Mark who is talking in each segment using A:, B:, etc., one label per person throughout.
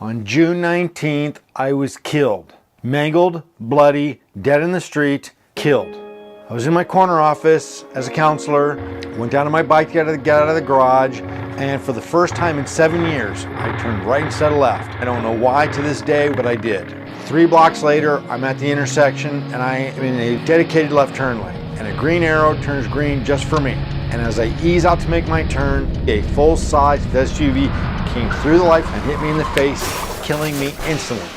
A: On June 19th, I was killed. Mangled, bloody, dead in the street, killed. I was in my corner office as a counselor, went down on my bike to get out of the garage, and for the first time in 7 years, I turned right instead of left. I don't know why to this day, but I did. 3 blocks later, I'm at the intersection, and I am in a dedicated left turn lane, and a green arrow turns green just for me. And as I ease out to make my turn, a full-size SUV came through the lights and hit me in the face, killing me instantly.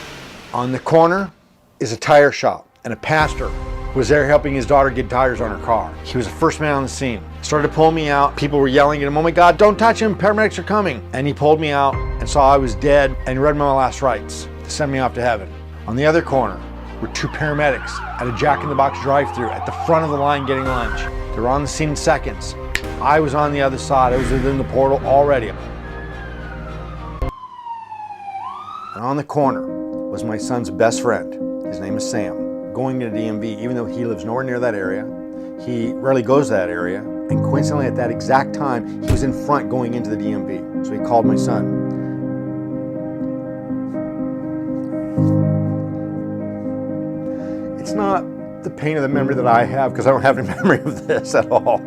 A: On the corner is a tire shop, and a pastor was there helping his daughter get tires on her car. He was the first man on the scene. Started to pull me out. People were yelling at him, "Oh my God, don't touch him, paramedics are coming." And he pulled me out and saw I was dead and read my last rites to send me off to heaven. On the other corner were 2 paramedics at a Jack in the Box drive-thru at the front of the line getting lunch. They were on the scene in seconds. I was on the other side. I was within the portal already. And on the corner was my son's best friend. His name is Sam, going to DMV, even though he lives nowhere near that area. He rarely goes to that area. And coincidentally, at that exact time, he was in front going into the DMV. So he called my son. It's not the pain of the memory that I have, because I don't have any memory of this at all.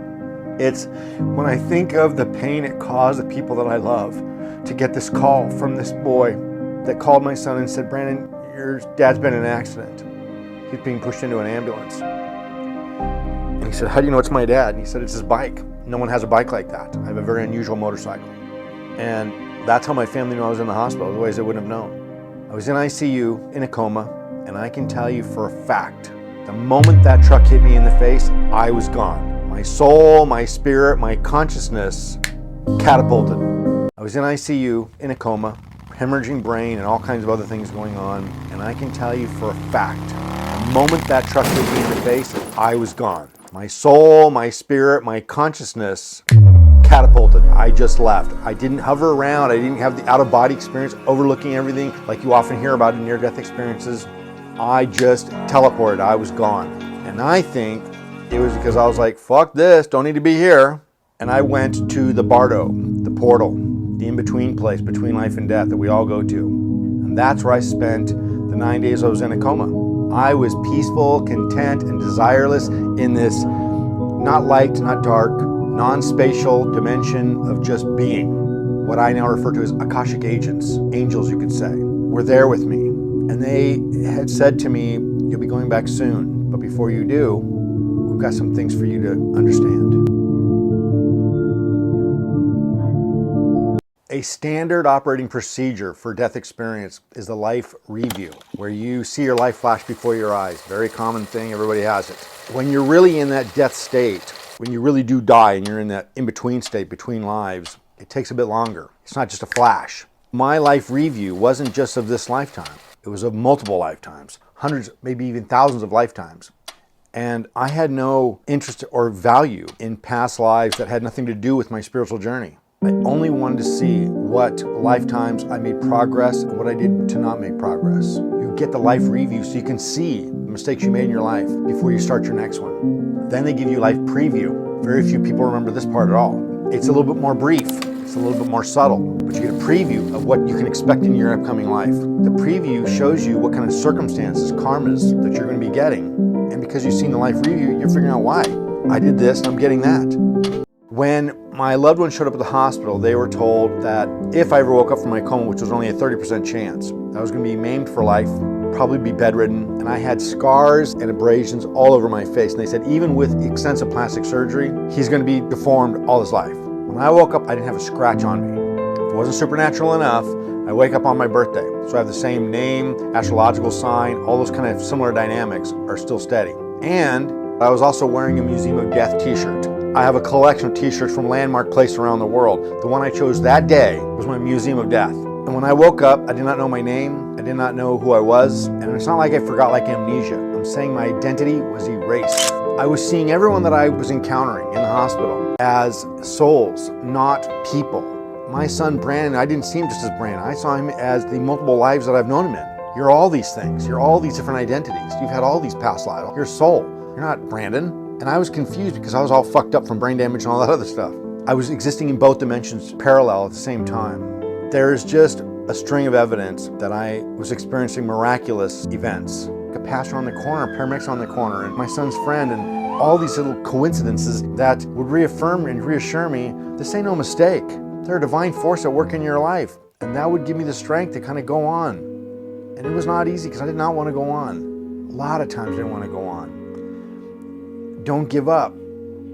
A: It's when I think of the pain it caused the people that I love to get this call from this boy that called my son and said, "Brandon, your dad's been in an accident. He's being pushed into an ambulance." And he said, "How do you know it's my dad?" And he said, "It's his bike. No one has a bike like that. I have a very unusual motorcycle." And that's how my family knew I was in the hospital, otherwise they wouldn't have known. I was in ICU in a coma, and I can tell you for a fact, the moment that truck hit me in the face, I was gone. My soul, my spirit, my consciousness catapulted. I was in ICU in a coma, hemorrhaging brain and all kinds of other things going on, and I can tell you for a fact, the moment that truck hit me in the face, I was gone. My soul, my spirit, my consciousness catapulted. I just left. I didn't hover around. I didn't have the out-of-body experience, overlooking everything like you often hear about in near-death experiences. I just teleported. I was gone. And I think it was because I was like, fuck this, don't need to be here. And I went to the Bardo, the portal, the in-between place between life and death that we all go to. And that's where I spent the 9 days I was in a coma. I was peaceful, content, and desireless in this not light, not dark, non-spatial dimension of just being. What I now refer to as Akashic Agents, angels you could say, were there with me. And they had said to me, "You'll be going back soon, but before you do, we've got some things for you to understand." A standard operating procedure for death experience is the life review, where you see your life flash before your eyes. Very common thing, everybody has it. When you're really in that death state, when you really do die and you're in that in-between state between lives, it takes a bit longer. It's not just a flash. My life review wasn't just of this lifetime. It was of multiple lifetimes, hundreds, maybe even thousands of lifetimes. And I had no interest or value in past lives that had nothing to do with my spiritual journey. I only wanted to see what lifetimes I made progress and what I did to not make progress. You get the life review so you can see the mistakes you made in your life before you start your next one. Then they give you life preview. Very few people remember this part at all. It's a little bit more brief. It's a little bit more subtle, but you get a preview of what you can expect in your upcoming life. The preview shows you what kind of circumstances, karmas that you're going to be getting. And because you've seen the life review, you're figuring out why. I did this and I'm getting that. When my loved one showed up at the hospital, they were told that if I ever woke up from my coma, which was only a 30% chance, I was going to be maimed for life, probably be bedridden, and I had scars and abrasions all over my face. And they said even with extensive plastic surgery, he's going to be deformed all his life. When I woke up, I didn't have a scratch on me. If it wasn't supernatural enough, I wake up on my birthday. So I have the same name, astrological sign, all those kind of similar dynamics are still steady. And I was also wearing a Museum of Death t-shirt. I have a collection of t-shirts from landmark places around the world. The one I chose that day was my Museum of Death. And when I woke up, I did not know my name. I did not know who I was. And it's not like I forgot like amnesia. I'm saying my identity was erased. I was seeing everyone that I was encountering in the hospital as souls, not people. My son Brandon, I didn't see him just as Brandon. I saw him as the multiple lives that I've known him in. You're all these things. You're all these different identities. You've had all these past lives. You're soul. You're not Brandon. And I was confused because I was all fucked up from brain damage and all that other stuff. I was existing in both dimensions parallel at the same time. There's just a string of evidence that I was experiencing miraculous events. A pastor on the corner, paramedics on the corner, and my son's friend, and all these little coincidences that would reaffirm and reassure me, this ain't no mistake. There's a divine force at work in your life. And that would give me the strength to kind of go on. And it was not easy because I did not want to go on. A lot of times I didn't want to go on. Don't give up.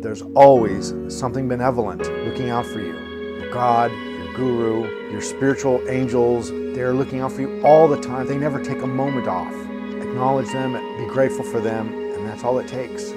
A: There's always something benevolent looking out for you. Your God, your guru, your spiritual angels, they're looking out for you all the time. They never take a moment off. Acknowledge them, be grateful for them, and that's all it takes.